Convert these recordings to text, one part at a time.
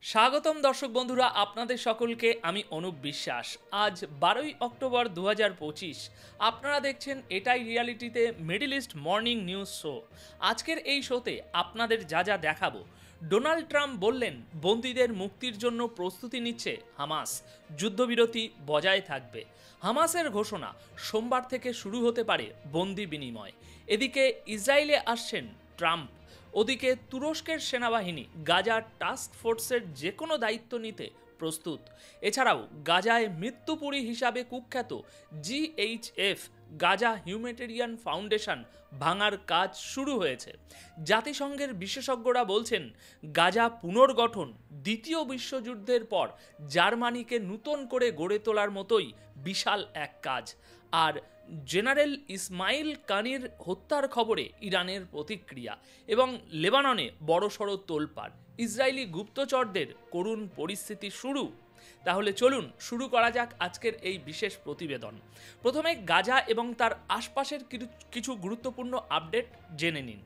স্বাগতম দর্শক বন্ধুরা, আপনাদের সকলকে আমি অনুপ বিশ্বাস। আজ 12ই অক্টোবর 2025। আপনারা দেখছেন এটাই রিয়ালিটিতে Middle East morning news show. আজকের এই শোতে আপনাদের যা যা দেখাবো: ডোনাল্ড ট্রাম্প বললেন বন্দীদের মুক্তির জন্য প্রস্তুতি নিচ্ছে হামাস, যুদ্ধবিরতি বজায় থাকবে। হামাসের ঘোষণা, সোমবার থেকে শুরু হতে পারে বন্দি বিনিময়। এদিকে ইসরায়েলে আসছেন ট্রাম্প, ওদিকে তুরস্কের সেনাবাহিনী গাজার টাস্ক ফোর্সের যে কোনো দায়িত্ব নিতে প্রস্তুত। এছাড়াও গাজায় মৃত্যুপুরী হিসাবে কুখ্যাত জিএইচএফ গাজা হিউম্যানিটেরিয়ান ফাউন্ডেশন ভাঙার কাজ শুরু হয়েছে। জাতিসংঘের বিশেষজ্ঞরা বলছেন গাজা পুনর্গঠন দ্বিতীয় বিশ্বযুদ্ধের পর জার্মানিকে নূতন করে গড়ে তোলার মতোই বিশাল এক কাজ। আর জেনারেল ইসমাইল কানির হত্যার খবরে ইরানের প্রতিক্রিয়া এবং লেবাননে বড়সড় তোলপাড়, ইসরায়েলি গুপ্তচরদের করুণ পরিস্থিতি শুরু। তাহলে চলুন শুরু করা যাক আজকের এই বিশেষ প্রতিবেদন। প্রথমে গাজা এবং তার আশপাশের কিছু গুরুত্বপূর্ণ আপডেট জেনে নিন।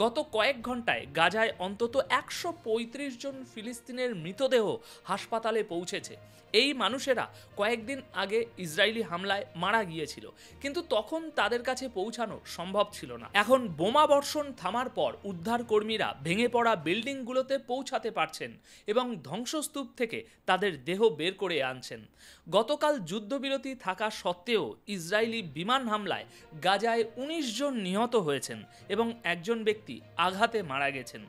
গত কয়েক ঘন্টায় গাজায় অন্তত 135 জন ফিলিস্তিনের মৃতদেহ হাসপাতালে পৌঁছেছে। এই মানুষেরা কয়েকদিন আগে ইসরায়েলি হামলায় মারা গিয়েছিল, কিন্তু তখন তাদের কাছে পৌঁছানো সম্ভব ছিল না। এখন বোমা বর্ষণ থামার পর উদ্ধার কর্মীরা ভেঙে পড়া বিল্ডিংগুলোতে পৌঁছাতে পারছেন এবং ধ্বংসস্তূপ থেকে তাদের দেহ বের করে আনছেন। গতকাল যুদ্ধবিরতি থাকা সত্ত্বেও ইসরায়েলি বিমান হামলায় গাজায় 19 জন নিহত হয়েছেন এবং একজন ব্যক্তি আঘাতে মারা গেছেন।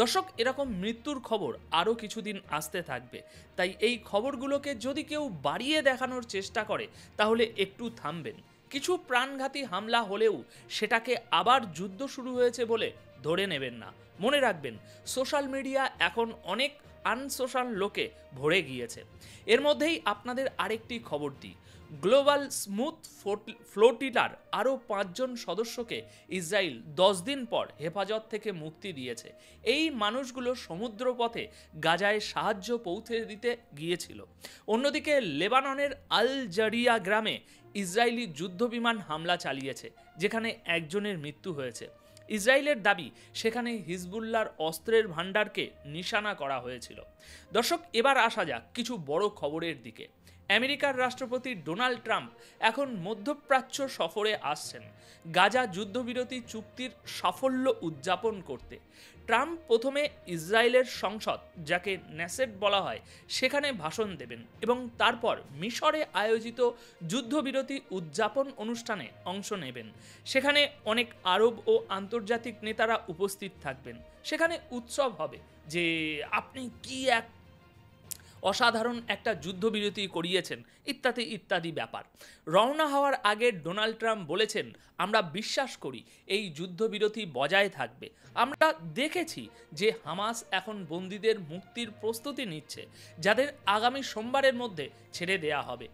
দর্শক, এরকম মৃত্যুর খবর আরও কিছুদিন আসতে থাকবে, তাই এই খবরগুলোকে যদি কেউ বাড়িয়ে দেখানোর চেষ্টা করে তাহলে একটু থামবেন। কিছু প্রাণঘাতী হামলা হলেও সেটাকে আবার যুদ্ধ শুরু হয়েছে বলে ধরে নেবেন না। মনে রাখবেন, সোশ্যাল মিডিয়া এখন অনেক আনসোশ্যাল লোকে ভরে গিয়েছে। এর মধ্যেই আপনাদের আরেকটি খবর দিই। গ্লোবাল স্মুথ ফ্লোটিলার আরও 5 জন সদস্যকে ইসরায়েল 10 দিন পর হেফাজত থেকে মুক্তি দিয়েছে। এই মানুষগুলো সমুদ্রপথে গাজায় সাহায্য পৌঁছে দিতে গিয়েছিল। অন্যদিকে লেবাননের আল জারিয়া গ্রামে ইসরায়েলি যুদ্ধবিমান হামলা চালিয়েছে, যেখানে একজনের মৃত্যু হয়েছে। ইসরায়েলের দাবি সেখানে হিজবুল্লাহর অস্ত্রের ভাণ্ডারকে নিশানা করা হয়েছিল। দর্শক, এবার আসা যাক কিছু বড় খবরের দিকে। আমেরিকার রাষ্ট্রপতি ডোনাল্ড ট্রাম্প এখন মধ্যপ্রাচ্য সফরে আসছেন গাজা যুদ্ধবিরতি চুক্তির সাফল্য উদযাপন করতে। ট্রাম্প প্রথমে ইসরায়েলের সংসদ, যাকে নেসেট বলা হয়, সেখানে ভাষণ দেবেন এবং তারপর মিশরে আয়োজিত যুদ্ধবিরতি উদযাপন অনুষ্ঠানে অংশ নেবেন। সেখানে অনেক আরব ও আন্তর্জাতিক নেতারা উপস্থিত থাকবেন। সেখানে উৎসব হবে যে আপনি কি এক অসাধারণ একটা যুদ্ধবিরতি করিয়েছেন, ইত্যাদি ইত্যাদি ব্যাপার। রওনা হওয়ার আগে ডোনাল্ড ট্রাম্প বলেছেন, আমরা বিশ্বাস করি এই যুদ্ধবিরতি বজায় থাকবে। আমরা দেখেছি যে হামাস এখন বন্দীদের মুক্তির প্রস্তুতি নিচ্ছে, যাদের আগামী সোমবারের মধ্যে ছেড়ে দেয়া হবে।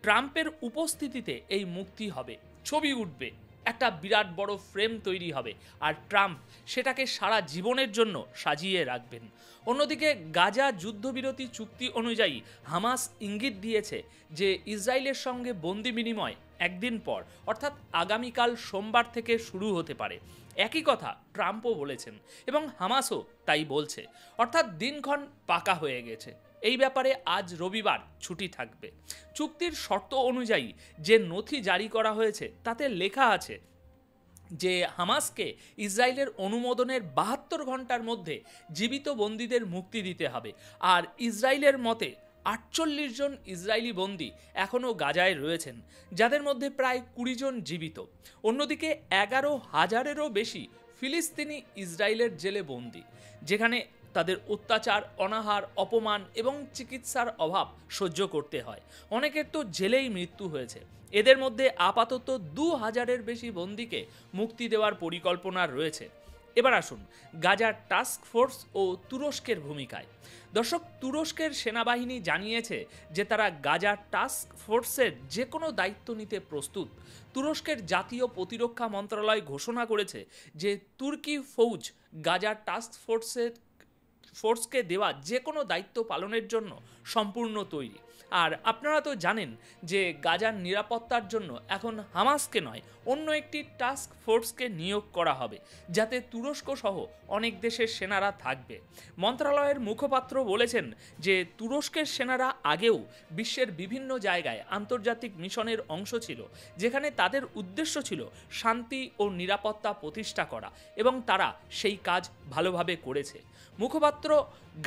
ট্রাম্পের উপস্থিতিতে এই মুক্তি হবে, ছবি উঠবে, একটা বিরাট বড় ফ্রেম তৈরি হবে, আর ট্রাম্প সেটাকে সারা জীবনের জন্য সাজিয়ে রাখবেন। অন্যদিকে গাজা যুদ্ধবিরতি চুক্তি অনুযায়ী হামাস ইঙ্গিত দিয়েছে যে ইসরায়েলের সঙ্গে বন্দি বিনিময় একদিন পর, অর্থাৎ আগামীকাল সোমবার থেকে শুরু হতে পারে। একই কথা ট্রাম্পও বলেছেন এবং হামাসও তাই বলছে, অর্থাৎ দিনক্ষণ পাকা হয়ে গেছে। এই ব্যাপারে আজ রবিবার ছুটি থাকবে। চুক্তির শর্ত অনুযায়ী যে নথি জারি করা হয়েছে তাতে লেখা আছে যে হামাসকে ইসরায়েলের অনুমোদনের 72 ঘন্টার মধ্যে জীবিত বন্দীদের মুক্তি দিতে হবে। আর ইসরায়েলের মতে 48 জন ইসরায়েলি বন্দী এখনও গাজায় রয়েছেন, যাদের মধ্যে প্রায় 20 জন জীবিত। অন্যদিকে 11,000-এরও বেশি ফিলিস্তিনি ইসরায়েলের জেলে বন্দী, যেখানে তাদের অত্যাচার, অনাহার, অপমান এবং চিকিৎসার অভাব সহ্য করতে হয়। অনেকের তো জেলেই মৃত্যু হয়েছে। এদের মধ্যে আপাতত 2000-এর বেশি বন্দীকে মুক্তি দেওয়ার পরিকল্পনা রয়েছে। এবার আসুন গাজার টাস্ক ফোর্স ও তুরস্কের ভূমিকায়। দর্শক, তুরস্কের সেনাবাহিনী জানিয়েছে যে তারা গাজার টাস্ক ফোর্সের যে কোনো দায়িত্ব নিতে প্রস্তুত। তুরস্কের জাতীয় প্রতিরক্ষা মন্ত্রণালয় ঘোষণা করেছে যে তুর্কি ফৌজ গাজার টাস্ক ফোর্সের ফোর্সকে দেওয়া যে কোনো দায়িত্ব পালনের জন্য সম্পূর্ণ তৈরি। আর আপনারা তো জানেন যে গাজার নিরাপত্তার জন্য এখন হামাসকে নয়, অন্য একটি টাস্ক ফোর্সকে নিয়োগ করা হবে, যাতে তুরস্ক সহ অনেক দেশের সেনারা থাকবে। মন্ত্রণালয়ের মুখপাত্র বলেছেন যে তুরস্কের সেনারা আগেও বিশ্বের বিভিন্ন জায়গায় আন্তর্জাতিক মিশনের অংশ ছিল, যেখানে তাদের উদ্দেশ্য ছিল শান্তি ও নিরাপত্তা প্রতিষ্ঠা করা, এবং তারা সেই কাজ ভালোভাবে করেছে। মুখপাত্র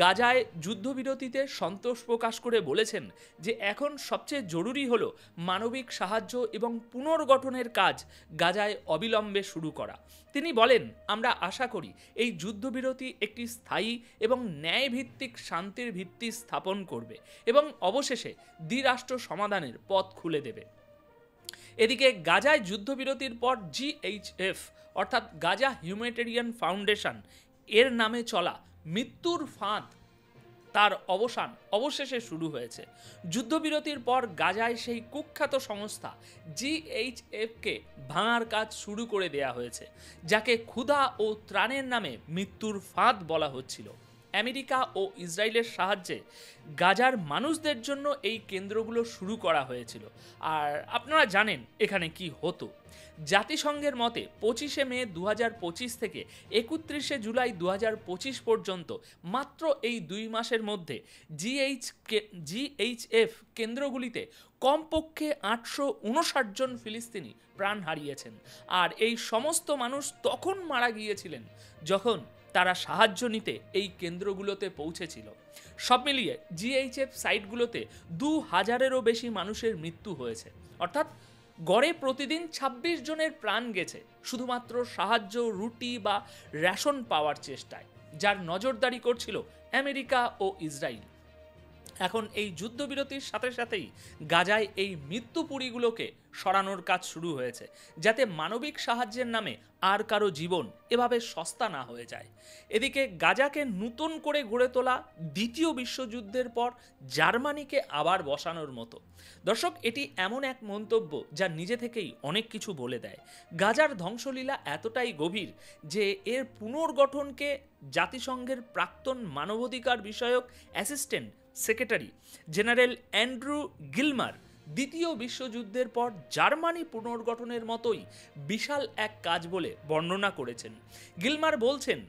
গাজায় যুদ্ধবিরতিতে সন্তোষ প্রকাশ করে বলেছেন যে এখন সবচেয়ে জরুরি হলো মানবিক সাহায্য এবং পুনর্গঠনের কাজ গাজায় অবিলম্বে শুরু করা। তিনি বলেন, আমরা আশা করি এই যুদ্ধবিরতি একটি স্থায়ী এবং ন্যায়ভিত্তিক শান্তির ভিত্তি স্থাপন করবে এবং অবশেষে দ্বিরাষ্ট্র সমাধানের পথ খুলে দেবে। এদিকে গাজায় যুদ্ধবিরতির পর জিএইচএফ অর্থাৎ গাজা হিউম্যানিটেরিয়ান ফাউন্ডেশন এর নামে চলা মৃত্যুর ফাঁদ তার অবসান অবশেষে শুরু হয়েছে। যুদ্ধবিরতির পর গাজায় সেই কুখ্যাত সংস্থা জিএইচএফকে ভাঙার কাজ শুরু করে দেয়া হয়েছে, যাকে ক্ষুধা ও ত্রাণের নামে মৃত্যুর ফাঁদ বলা হচ্ছিল। আমেরিকা ও ইসরায়েলের সাহায্যে গাজার মানুষদের জন্য এই কেন্দ্রগুলো শুরু করা হয়েছিল। আর আপনারা জানেন এখানে কি হতো। জাতিসংঘের মতে 25শে মে 2025 থেকে 31শে জুলাই 2025 পর্যন্ত মাত্র এই 2 মাসের মধ্যে জিএইচএফ কেন্দ্রগুলিতে কমপক্ষে 859 জন ফিলিস্তিনি প্রাণ হারিয়েছেন। আর এই সমস্ত মানুষ তখন মারা গিয়েছিলেন যখন তারা সাহায্য নিতে এই কেন্দ্রগুলোতে পৌঁছেছিল। সব মিলিয়ে জিএইচএফ সাইটগুলোতে 2000-এরও বেশি মানুষের মৃত্যু হয়েছে, অর্থাৎ গড়ে প্রতিদিন 26 জনের প্রাণ গেছে শুধুমাত্র সাহায্য, রুটি বা রেশন পাওয়ার চেষ্টায়, যার নজরদারি করছিল আমেরিকা ও ইসরায়েল। এখন এই যুদ্ধবিরতির সাথে সাথেই গাজায় এই মৃত্যুপুরীগুলোকে সরানোর কাজ শুরু হয়েছে, যাতে মানবিক সাহায্যের নামে আর কারো জীবন এভাবে সস্তা না হয়ে যায়। এদিকে গাজাকে নতুন করে গড়ে তোলা দ্বিতীয় বিশ্বযুদ্ধের পর জার্মানিকে আবার বসানোর মতো। দর্শক, এটি এমন এক মন্তব্য যা নিজে থেকেই অনেক কিছু বলে দেয়। গাজার ধ্বংসলীলা এতটাই গভীর যে এর পুনর্গঠনকে জাতিসংঘের প্রাক্তন মানবাধিকার বিষয়ক assistant secretary general Andrew Gilmour দ্বিতীয় বিশ্বযুদ্ধের পর জার্মানি পুনর্গঠনের মতোই বিশাল এক কাজ বলে বর্ণনা করেছেন। গিলমার বলছেন,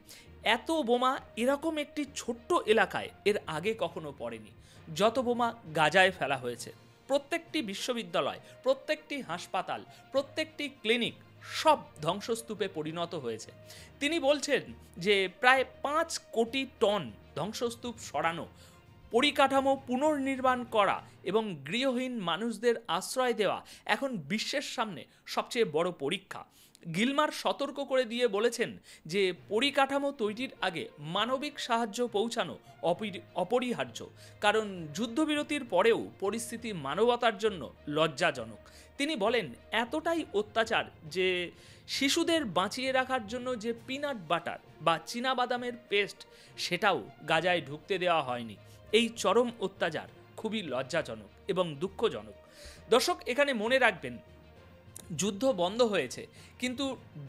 এত বোমা এরকম একটি ছোট্ট এলাকায় এর আগে কখনো পড়েনি। যত বোমা গাজায় ফেলা হয়েছে, প্রত্যেকটি বিশ্ববিদ্যালয়, প্রত্যেকটি হাসপাতাল, প্রত্যেকটি ক্লিনিক সব ধ্বংসস্তূপে পরিণত হয়েছে। তিনি বলছেন যে প্রায় 5 কোটি টন ধ্বংসস্তূপ সরানো, পরিকাঠামো পুনর্নির্মাণ করা এবং গৃহহীন মানুষদের আশ্রয় দেওয়া এখন বিশ্বের সামনে সবচেয়ে বড় পরীক্ষা। গিলমার সতর্ক করে দিয়ে বলেছেন যে পরিকাঠামো তৈরির আগে মানবিক সাহায্য পৌঁছানো অপরিহার্য, কারণ যুদ্ধবিরতির পরেও পরিস্থিতি মানবতার জন্য লজ্জাজনক। তিনি বলেন, এতটাই অত্যাচার যে শিশুদের বাঁচিয়ে রাখার জন্য যে পিনাট বাটার বা চীনাবাদামের পেস্ট সেটাও গাজায় ঢুকতে দেওয়া হয়নি। এই চরম অত্যাচার খুবই লজ্জাজনক এবং দুঃখজনক। দর্শক, এখানে মনে রাখবেন, যুদ্ধ বন্ধ হয়েছে কিন্তু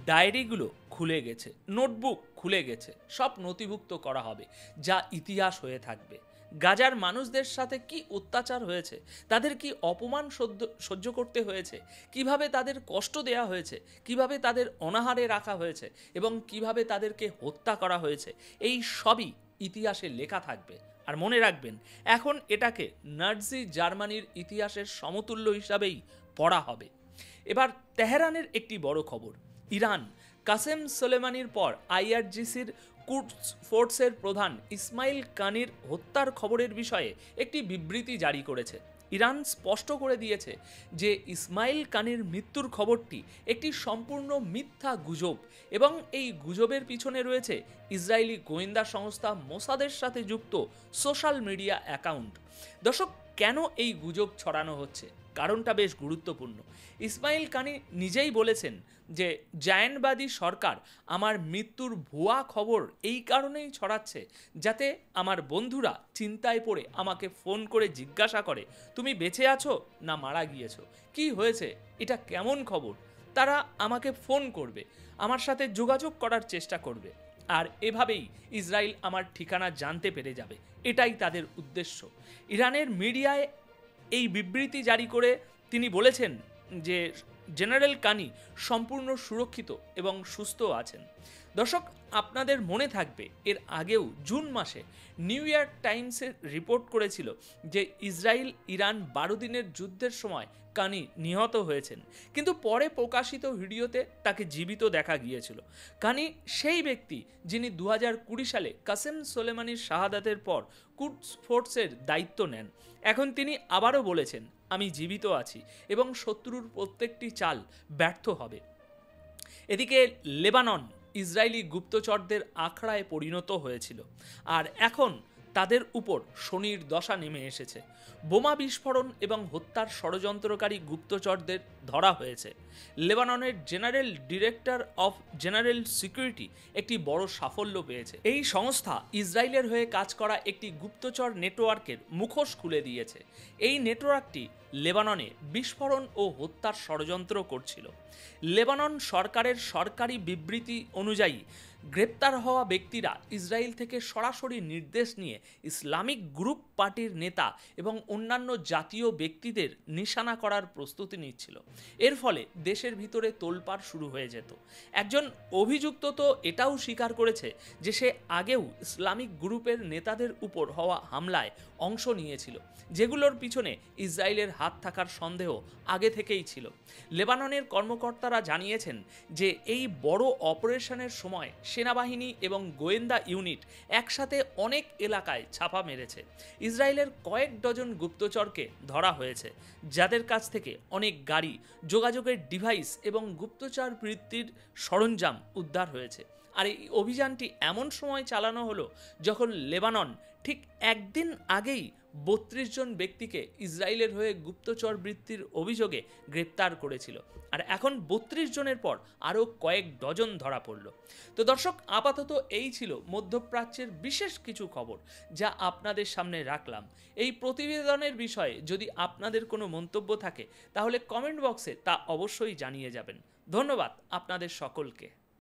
ডায়েরিগুলো খুলে গেছে, নোটবুক খুলে গেছে, সব নথিভুক্ত করা হবে, যা ইতিহাস হয়ে থাকবে। গাজার মানুষদের সাথে কি অত্যাচার হয়েছে, তাদের কি অপমান সহ্য করতে হয়েছে, কিভাবে তাদের কষ্ট দেয়া হয়েছে, কিভাবে তাদের অনাহারে রাখা হয়েছে এবং কিভাবে তাদেরকে হত্যা করা হয়েছে, এই সবই ইতিহাসে লেখা থাকবে। আর মনে রাখবেন, এখন এটাকে নাৎসি জার্মানির ইতিহাসের সমতুল্য হিসাবেই পড়া হবে। এবার তেহরানের একটি বড় খবর। ইরান কাসেম সোলেমানির পর আইআরজিসির কুডস ফোর্সের প্রধান ইসমাইল কানির হত্যার খবরের বিষয়ে একটি বিবৃতি জারি করেছে। ইরান স্পষ্ট করে দিয়েছে যে ইসমাইল কানির মৃত্যুর খবরটি একটি সম্পূর্ণ মিথ্যা গুজব এবং এই গুজবের পিছনে রয়েছে ইসরায়েলি গোয়েন্দা সংস্থা মোসাদের সাথে যুক্ত সোশ্যাল মিডিয়া অ্যাকাউন্ট। দর্শক, কেন এই গুজব ছড়ানো হচ্ছে কারণটা বেশ গুরুত্বপূর্ণ। ইসমাইল কানি নিজেই বলেছেন যে জায়নবাদী সরকার আমার মৃত্যুর ভুয়া খবর এই কারণেই ছড়াচ্ছে যাতে আমার বন্ধুরা চিন্তায় পড়ে আমাকে ফোন করে জিজ্ঞাসা করে, তুমি বেঁচে আছো না মারা গিয়েছো, কি হয়েছে, এটা কেমন খবর। তারা আমাকে ফোন করবে, আমার সাথে যোগাযোগ করার চেষ্টা করবে। আর এভাবেই ইসরায়েল আমার ঠিকানা জানতে পেরে যাবে, এটাই তাদের উদ্দেশ্য। ইরানের মিডিয়ায় এই বিবৃতি জারি করে তিনি বলেছেন যে জেনারেল কানি সম্পূর্ণ সুরক্ষিত এবং সুস্থ আছেন। দর্শক, আপনাদের মনে থাকবে এর আগেও জুন মাসে নিউ ইয়র্ক টাইমসের রিপোর্ট করেছিল যে ইসরায়েল ইরান 12 দিনের যুদ্ধের সময় কানি নিহত হয়েছেন, কিন্তু পরে প্রকাশিত ভিডিওতে তাকে জীবিত দেখা গিয়েছিল। কানি সেই ব্যক্তি যিনি 2020 সালে কাসেম সোলেমানির শাহাদাতের পর কুদস ফোর্সের দায়িত্ব নেন। এখন তিনি আবারও বলেছেন, আমি জীবিত আছি এবং শত্রুর প্রত্যেকটি চাল ব্যর্থ হবে। এদিকে লেবানন ইসরায়েলি গুপ্তচরদের আখড়ায় পরিণত হয়েছিল, আর এখন তাদের উপর শনির দশা নেমে এসেছে। বোমা বিস্ফোরণ এবং হত্যার ষড়যন্ত্রকারী গুপ্তচরদের ধরা হয়েছে। লেবাননের general director of general security একটি বড় সাফল্য পেয়েছে। এই সংস্থা ইসরায়েলের হয়ে কাজ করা একটি গুপ্তচর নেটওয়ার্কের মুখোশ খুলে দিয়েছে। এই নেটওয়ার্কটি লেবাননে বিস্ফোরণ ও হত্যার ষড়যন্ত্র করছিল। লেবানন সরকারের সরকারি বিবৃতি অনুযায়ী গ্রেপ্তার হওয়া ব্যক্তিরা ইসরায়েল থেকে সরাসরি নির্দেশ নিয়ে ইসলামিক গ্রুপ পার্টির নেতা এবং অন্যান্য জাতীয় ব্যক্তিদের নিশানা করার প্রস্তুতি নিচ্ছিল। এর ফলে দেশের ভিতরে তোলপাড় শুরু হয়ে যেত। একজন অভিযুক্ত তো এটাও স্বীকার করেছে যে সে আগেও ইসলামিক গ্রুপের নেতাদের উপর হওয়া হামলায় অংশ নিয়েছিল, যেগুলোর পিছনে ইসরায়েলের হাত থাকার সন্দেহ আগে থেকেই ছিল। লেবাননের কর্মকর্তারা জানিয়েছেন যে এই বড় অপারেশনের সময় সেনাবাহিনী এবং গোয়েন্দা ইউনিট একসাথে অনেক এলাকায় ছাপা মেরেছে। ইসরায়েলের কয়েক ডজন গুপ্তচরকে ধরা হয়েছে, যাদের কাছ থেকে অনেক গাড়ি, যোগাযোগের ডিভাইস এবং গুপ্তচর বৃত্তির সরঞ্জাম উদ্ধার হয়েছে। আর এই অভিযানটি এমন সময় চালানো হলো যখন লেবানন ঠিক একদিন আগেই 32 জন ব্যক্তিকে ইসরায়েলের হয়ে গুপ্তচর বৃত্তির অভিযোগে গ্রেপ্তার করেছিল, আর এখন 32 জনের পর আরও কয়েক ডজন ধরা পড়ল। তো দর্শক, আপাতত এই ছিল মধ্যপ্রাচ্যের বিশেষ কিছু খবর যা আপনাদের সামনে রাখলাম। এই প্রতিবেদনের বিষয়ে যদি আপনাদের কোনো মন্তব্য থাকে তাহলে কমেন্ট বক্সে তা অবশ্যই জানিয়ে যাবেন। ধন্যবাদ আপনাদের সকলকে।